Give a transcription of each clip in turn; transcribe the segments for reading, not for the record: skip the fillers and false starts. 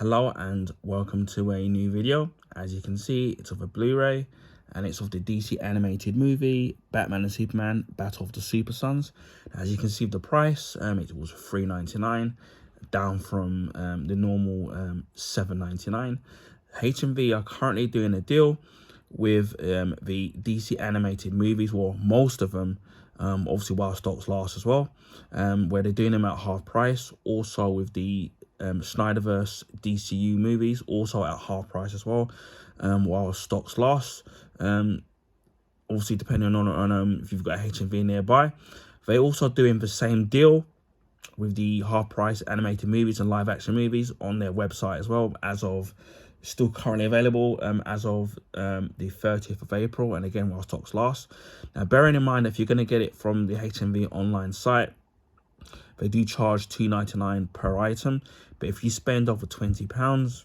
Hello and welcome to a new video. As you can see, it's of a Blu-ray and it's of the DC animated movie Batman and Superman Battle of the Super Sons. As you can see the price, it was $3.99, down from the normal $7.99. HMV are currently doing a deal with the DC animated movies, well, most of them, obviously while stocks last as well, where they're doing them at half price. Also with the Snyderverse DCU movies, also at half price as well, while stocks last. Obviously depending on if you've got a HMV nearby. They're also doing the same deal with the half price animated movies and live action movies on their website as well, as of still currently available as of the 30th of April, and again while stocks last. Now bearing in mind, if you're going to get it from the HMV online site, they do charge $2.99 per item, but if you spend over £20,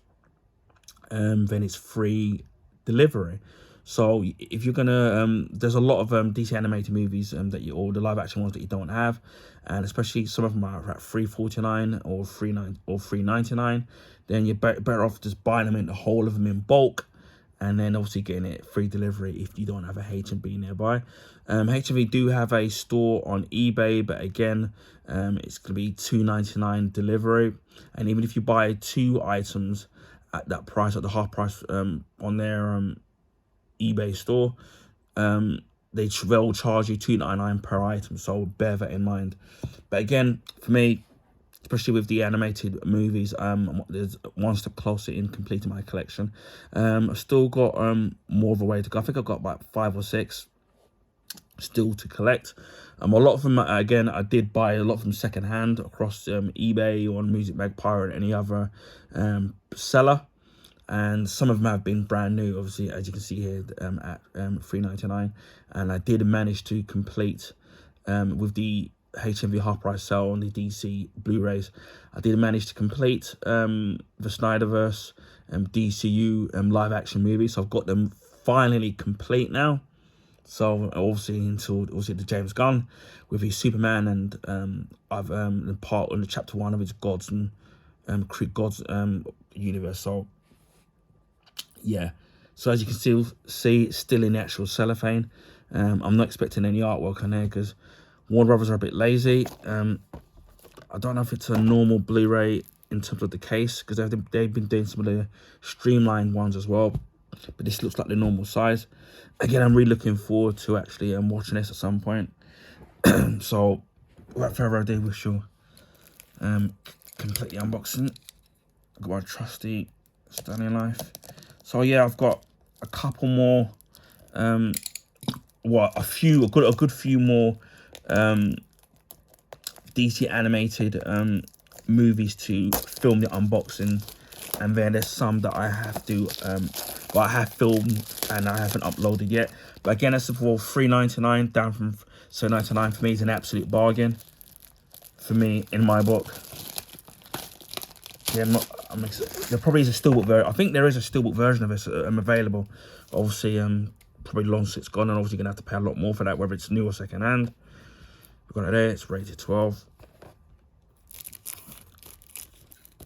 then it's free delivery. So if you're gonna, there's a lot of DC animated movies or the live action ones that you don't have, and especially some of them are at $3.49 or $3.99. Then you're better off just buying them in the whole of them in bulk, and then obviously getting it free delivery if you don't have a HMV nearby. HMV do have a store on eBay, but again, it's going to be $2.99 delivery. And even if you buy 2 items at that price, at the half price on their eBay store, they'll charge you $2.99 per item, so bear that in mind. But again, for me, especially with the animated movies, there's one step closer in completing my collection. I've still got more of a way to go. I think I've got about 5 or 6 still to collect. A lot of them, again, I did buy a lot of them secondhand across eBay or on Music Magpie or any other seller, and some of them have been brand new, obviously, as you can see here, at $3.99. And I did manage to complete with the HMV half price sale on the DC Blu-rays. I did manage to complete the Snyderverse DCU live action movies. So I've got them finally complete now. So obviously until the James Gunn with his Superman, and I've part on the chapter 1 of his Gods and God's universe. So yeah, so as you can see, still in the actual cellophane. I'm not expecting any artwork on there because Warner Brothers are a bit lazy. I don't know if it's a normal Blu-ray in terms of the case, because they've been doing some of the streamlined ones as well, but this looks like the normal size. Again, I'm really looking forward to actually watching this at some point. So without further ado, we shall complete the unboxing. I've got my trusty Stanley knife. So yeah, I've got a couple more, a good few more DC animated movies to film the unboxing, and then there's some that I have to I have filmed and I haven't uploaded yet. But again, that's for $3.99, down from $7.99. For me, is an absolute bargain for me in my book. Yeah, there probably is a steelbook version. I think there is a steelbook version of this available. Obviously, probably long since gone, and obviously gonna have to pay a lot more for that, whether it's new or second hand. We've got it there. It's rated 12.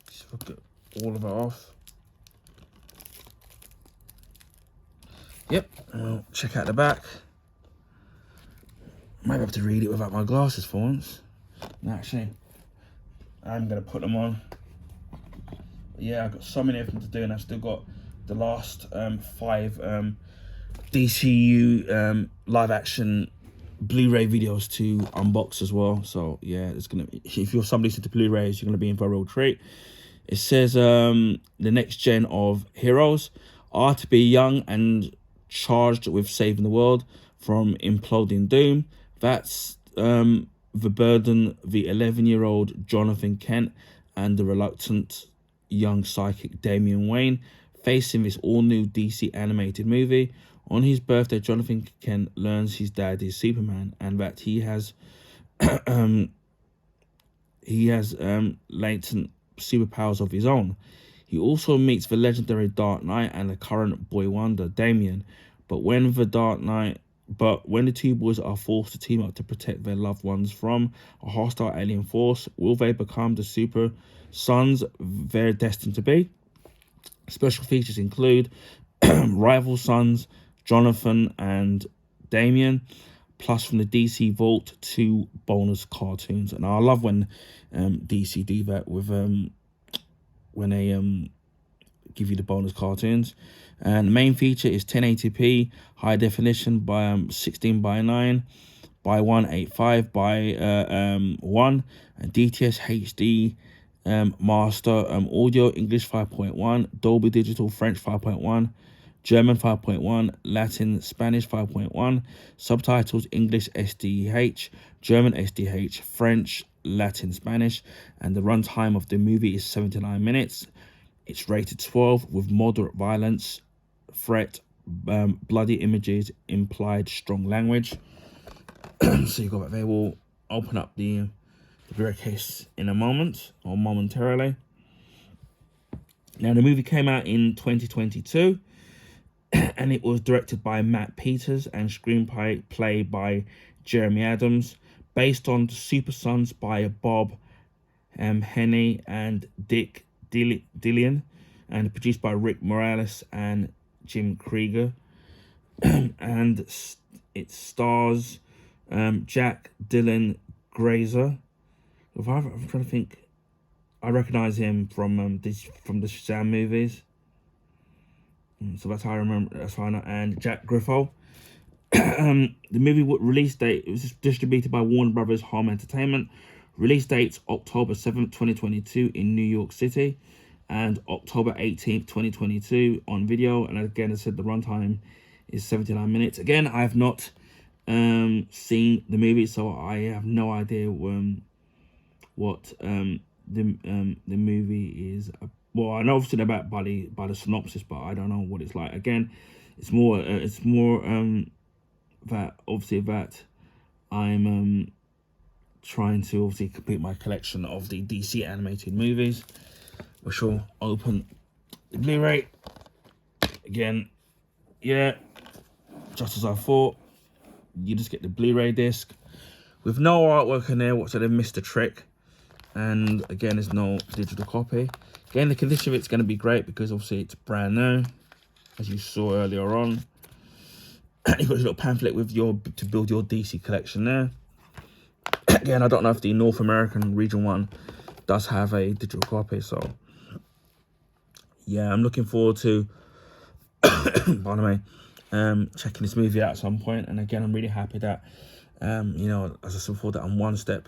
Just get all of it off. Yep. We'll check out the back. Might be able to read it without my glasses for once. No, actually, I'm gonna put them on. But yeah, I've got so many of them to do, and I've still got the last 5 DCU live action Blu-ray videos to unbox as well. So yeah, it's gonna, if you're somebody into Blu-rays, you're gonna be in for a real treat. It says the next gen of heroes are to be young and charged with saving the world from imploding doom. That's the burden the 11-year-old Jonathan Kent and the reluctant young psychic Damian Wayne facing this all-new DC animated movie. On his birthday, Jonathan Kent learns his dad is Superman, and that he has latent superpowers of his own. He also meets the legendary Dark Knight and the current boy wonder Damian. But when the two boys are forced to team up to protect their loved ones from a hostile alien force, will they become the super sons they're destined to be? Special features include rival sons Jonathan and Damien, plus from the DC Vault 2 bonus cartoons. And I love when DC do that with when they give you the bonus cartoons. And the main feature is 1080p high definition by 16 by 9 by 185 by 1, and DTS HD master audio, English 5.1, Dolby Digital French 5.1, German 5.1, Latin Spanish 5.1, subtitles English SDH, German SDH, French, Latin, Spanish, and the runtime of the movie is 79 minutes. It's rated 12 with moderate violence, threat, bloody images, implied strong language. So you got that. They will open up the Blu-ray case in a moment or momentarily. Now the movie came out in 2022 and it was directed by Matt Peters and screenplay by Jeremy Adams, based on The Super Sons by Bob Henney and Dick Dillion, and produced by Rick Morales and Jim Krieger. And it stars Jack Dylan Grazer. I'm trying to think. I recognize him from the Shazam movies. So that's how I remember. That's how I know. And Jack Griffo. The movie release date, it was distributed by Warner Brothers Home Entertainment. Release dates October 7th, 2022 in New York City, and October 18th, 2022 on video. And again, I said the runtime is 79 minutes. Again, I have not seen the movie, so I have no idea what the movie is. Well, I know obviously about by the synopsis, but I don't know what it's like. Again, it's more that obviously that I'm trying to obviously complete my collection of the DC animated movies, which will open the Blu-ray again. Yeah, just as I thought, you just get the Blu-ray disc with no artwork in there, so they missed the trick. And again, there's no digital copy. Again, the condition of it's going to be great because obviously it's brand new, as you saw earlier on. You've got a little pamphlet with to build your DC collection there. Again, I don't know if the North American region one does have a digital copy, so yeah, I'm looking forward to pardon me, checking this movie out at some point. And again, I'm really happy that you know, as I said before, that I'm one step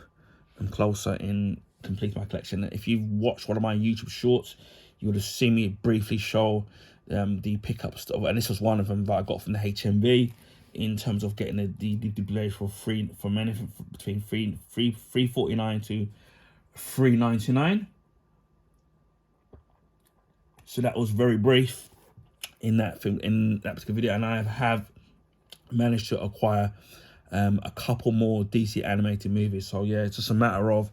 closer in completing my collection. If you've watched one of my YouTube shorts, you would have seen me briefly show the pickup stuff, and this was one of them that I got from the HMV in terms of getting the Blu-ray for free, from anything between $3.49 to $3.99. So that was very brief in that film, in that particular video, and I have managed to acquire a couple more DC animated movies. So yeah, it's just a matter of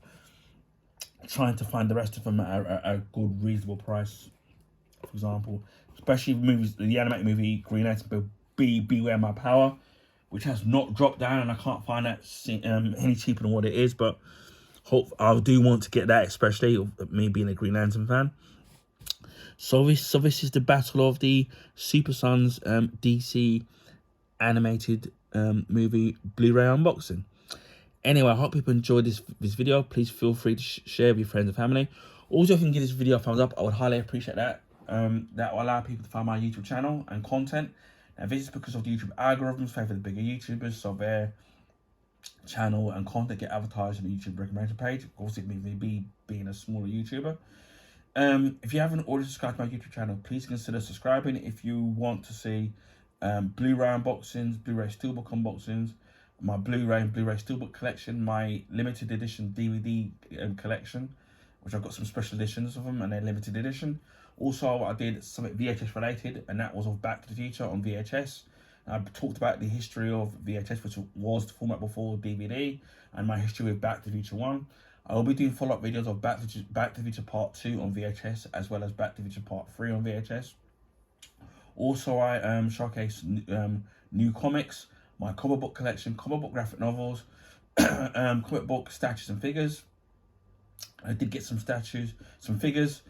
trying to find the rest of them at a good, reasonable price. For example, especially movies, the animated movie Green Lantern, Beware My Power, which has not dropped down, and I can't find that any cheaper than what it is. But I do want to get that, especially me being a Green Lantern fan. So this is the battle of the Super Sons DC animated movie Blu-ray unboxing. Anyway, I hope people enjoyed this video. Please feel free to share with your friends and family. Also, if you can give this video a thumbs up, I would highly appreciate that. That will allow people to find my YouTube channel and content. Now, this is because of the YouTube algorithms favor the bigger YouTubers, so their channel and content get advertised on the YouTube recommendation page. Of course, it may be being a smaller YouTuber. If you haven't already subscribed to my YouTube channel, please consider subscribing if you want to see Blu-ray unboxings, Blu-ray Steelbook unboxings, my Blu-ray and Blu-ray Steelbook collection, my limited edition DVD collection, which I've got some special editions of them and they're limited edition. Also, I did something VHS related, and that was of Back to the Future on VHS. I talked about the history of VHS, which was the format before DVD, and my history with Back to the Future 1. I will be doing follow-up videos of Back to the Future Part 2 on VHS, as well as Back to the Future Part 3 on VHS. Also, I showcase new comics, my comic book collection, comic book graphic novels, comic book statues and figures. I did get some statues, some figures,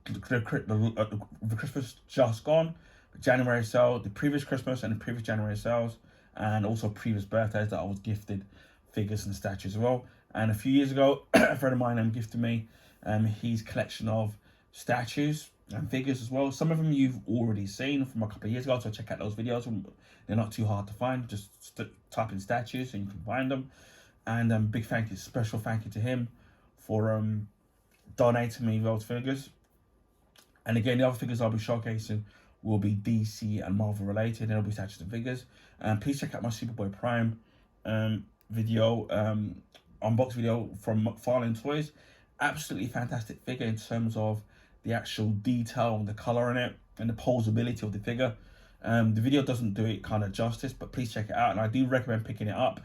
the Christmas just gone, the January sale, the previous Christmas and the previous January sales, and also previous birthdays that I was gifted figures and statues as well. And a few years ago, a friend of mine gifted me his collection of statues and figures as well. Some of them you've already seen from a couple of years ago, so check out those videos. They're not too hard to find. Just type in statues and you can find them. And big thank you, special thank you to him for donating me those figures. And again, the other figures I'll be showcasing will be DC and Marvel related, and it'll be statues and figures. Please check out my Superboy Prime video, unbox video from McFarlane Toys. Absolutely fantastic figure in terms of the actual detail and the color in it and the posability of the figure. The video doesn't do it kind of justice, but please check it out. And I do recommend picking it up,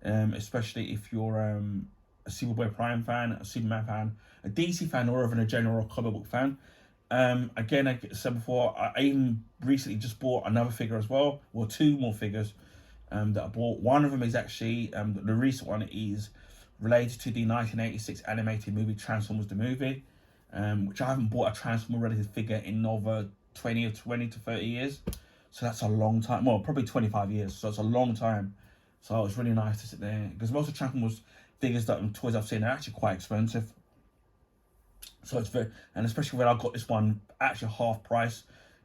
especially if you're a Superboy Prime fan, a Superman fan, a DC fan, or even a general comic book fan. Again, like I said before, I even recently just bought another figure as well, or two more figures that I bought. One of them is actually, the recent one is related to the 1986 animated movie Transformers the movie, which I haven't bought a Transformer related figure in over 20 to 30 years. So that's a long time, well, probably 25 years, so it's a long time. So it's really nice to sit there, because most of Transformers figures that toys I've seen are actually quite expensive. So it's very, and especially when I got this one actually half price.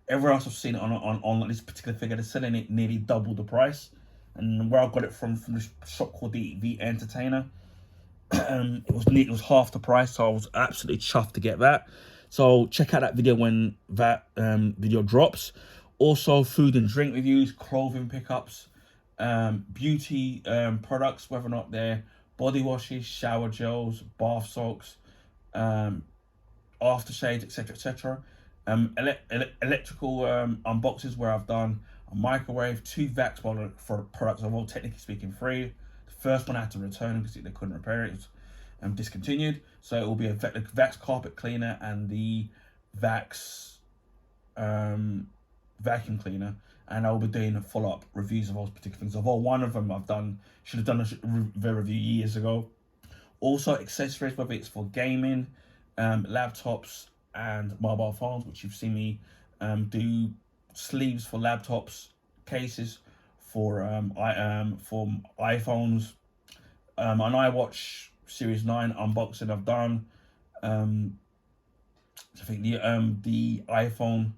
Everywhere else I've seen it on this particular figure, they're selling it nearly double the price. And where I got it from this shop called the Entertainer, it was half the price, so I was absolutely chuffed to get that. So check out that video when that video drops. Also, food and drink reviews, clothing pickups, beauty products, whether or not they're body washes, shower gels, bath salts, aftershades, etc. Electrical unboxes, where I've done a microwave, 2 Vax products, are all technically speaking free. The first one I had to return because they couldn't repair it. It was discontinued. So it will be a Vax carpet cleaner and the Vax vacuum cleaner, and I will be doing follow-up reviews of those particular things. Although one of them should have done the review years ago. Also accessories, whether it's for gaming, laptops and mobile phones, which you've seen me do sleeves for laptops, cases for iPhones, an iWatch Series 9 unboxing I've done. I think the iPhone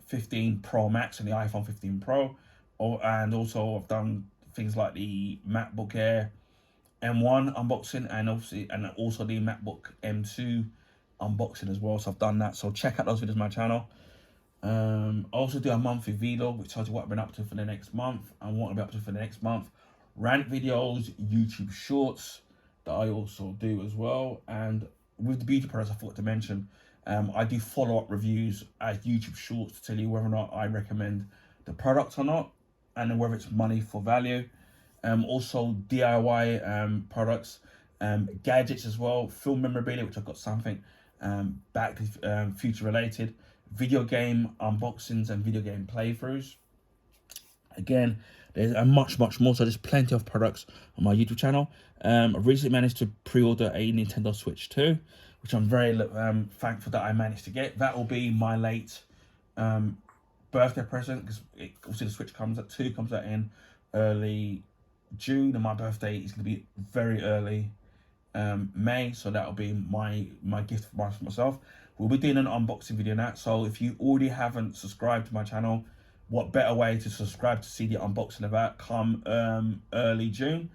15 Pro Max and the iPhone 15 Pro, and also I've done things like the MacBook Air M1 unboxing, and also the MacBook M2 unboxing as well. So I've done that, so check out those videos on my channel. I also do a monthly vlog which tells you what I've been up to for the next month and what I'll be up to for the next month. Rant videos, YouTube shorts that I also do as well. And with the beauty products, I forgot to mention, I do follow-up reviews as YouTube shorts to tell you whether or not I recommend the product or not, and whether it's money for value. Also DIY products, gadgets as well, film memorabilia, which I've got something back to future related, video game unboxings and video game playthroughs. Again, there's much more, so there's plenty of products on my YouTube channel. I recently managed to pre-order a Nintendo Switch 2, which I'm very thankful that I managed to get. That will be my late birthday present, because obviously the Switch comes out in early June, and my birthday is going to be very early May, so that'll be my gift for myself. We'll be doing an unboxing video now, so if you already haven't subscribed to my channel, what better way to subscribe to see the unboxing of that come early June.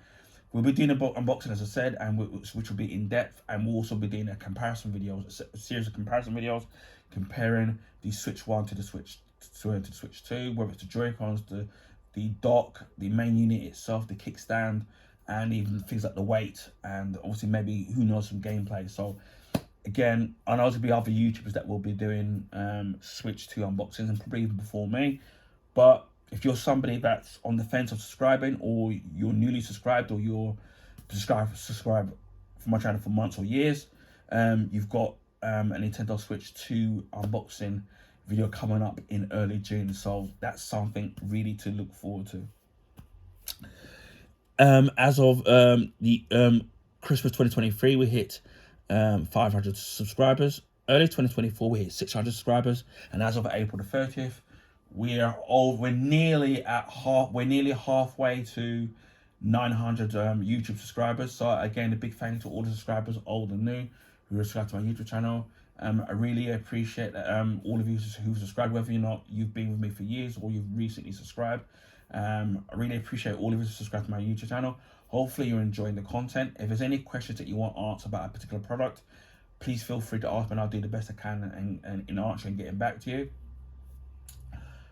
We'll be doing an unboxing, as I said, and which will be in depth, and we'll also be doing a comparison videos, a series of comparison videos comparing the Switch 1 to the Switch 2, whether it's the Joy-Cons, the dock, the main unit itself, the kickstand, and even things like the weight, and obviously maybe, who knows, some gameplay. So again, I know there'll be other YouTubers that will be doing Switch 2 unboxings, and probably even before me. But if you're somebody that's on the fence of subscribing, or you're newly subscribed, or you're subscribed for my channel for months or years, you've got a Nintendo Switch 2 unboxing video coming up in early June. So that's something really to look forward to. As of the Christmas 2023, we hit 500 subscribers. early 2024, we hit 600 subscribers, and as of April the 30th, we're nearly halfway to 900 YouTube subscribers. So again, a big thank you to all the subscribers, old and new, who subscribe to my YouTube channel. I really appreciate all of you who subscribed, whether or not you've been with me for years or you've recently subscribed. I really appreciate all of you who subscribe to my YouTube channel. Hopefully you're enjoying the content. If there's any questions that you want answered about a particular product, please feel free to ask me, and I'll do the best I can and in answering and getting back to you.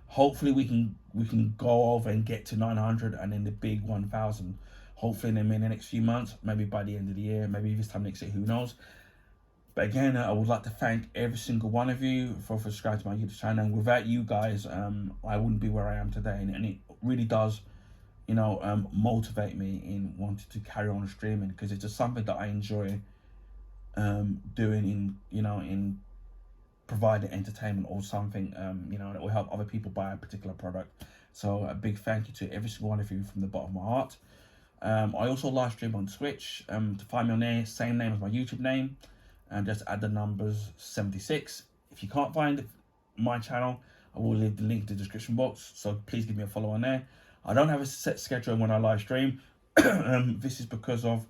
Hopefully we can go over and get to 900 and then the big 1,000. Hopefully in the next few months, maybe by the end of the year, maybe this time next year, who knows. But again, I would like to thank every single one of you for subscribing to my YouTube channel. And without you guys, I wouldn't be where I am today. And it really does, you know, motivate me in wanting to carry on streaming, because it's just something that I enjoy doing in providing entertainment or something, you know, that will help other people buy a particular product. So a big thank you to every single one of you from the bottom of my heart. I also live stream on Twitch. To find me on there, same name as my YouTube name, and just add the numbers 76. If you can't find my channel, I will leave the link in the description box, so please give me a follow on there. I don't have a set schedule when I live stream. This is because of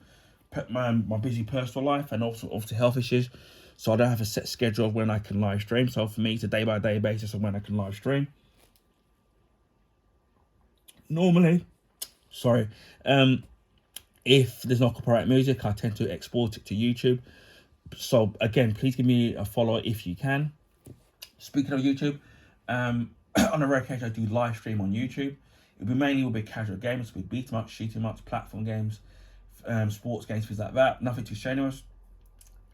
my busy personal life and also obviously health issues, so I don't have a set schedule of when I can live stream. So for me, it's a day-by-day basis of when I can live stream. Normally, sorry, if there's no copyright music, I tend to export it to YouTube. So again, please give me a follow if you can. Speaking of YouTube, on a rare occasion I do live stream on YouTube. Will be casual games, with beat 'em ups, shoot 'em ups, platform games, sports games, things like that. Nothing too strenuous.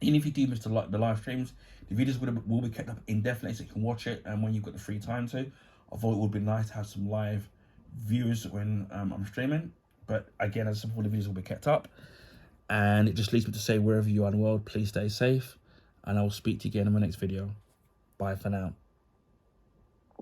Even if you do miss the live streams, the videos will be kept up indefinitely, so you can watch it when you've got the free time to. Although it would be nice to have some live viewers when I'm streaming. But again, as all the videos will be kept up. And it just leads me to say, wherever you are in the world, please stay safe. And I will speak to you again in my next video. Bye for now.